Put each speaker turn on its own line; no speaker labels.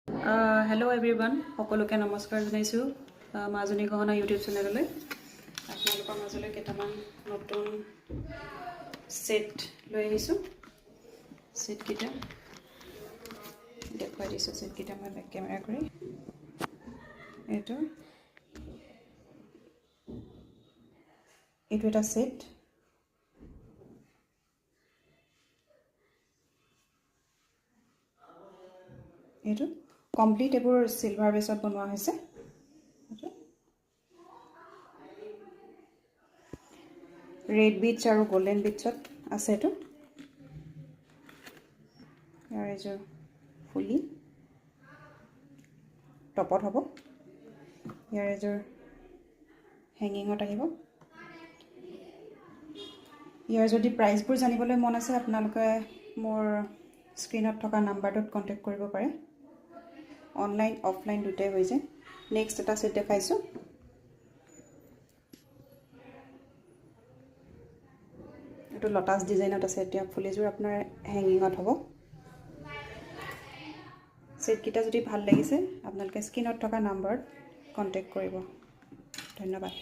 Hello everyone, সকলোকে নমস্কাৰ জনাইছো মাজনী গহনা ইউটিউব চেনেললৈ আপোনালোকৰ মাজলৈ কেইটামান নতুন সেট লৈ আহিছো সেট কিটা দেখুৱাই দিছো সেট কিটা মই বেক কেমেৰা কৰি এইটো এটা সেট এইটো কমপ্লিট এবোৰ সিলভাৰ বেছত বনোৱা হৈছে ৰেড বিটছ আৰু গোল্ডেন বিটছত আছে এটো আৰু এযোৰ ফুলি টপত হ'ব ইয়াৰ এযোৰ হেঙ্গিঙত আহিব ইয়াৰ যদি প্ৰাইসবোৰ জানিবলৈ মন আছে আপোনালোকে মোৰ স্ক্ৰিনত থকা নাম্বাৰটোত কন্টাক্ট কৰিব পাৰে অনলাইন অফলাইন দুটাই হৈ যায় নেক্সট এটা সেট দেখাইছো এটো লটাস ডিজাইনত আছে এতিয়া ফুলিযোৰ আপোনাৰ হেঙ্গিঙত হ'ব সেট কিটা যদি ভাল লাগিছে আপোনালোকে স্ক্ৰিনত থকা নাম্বাৰত কন্টাক্ট কৰিব ধন্যবাদ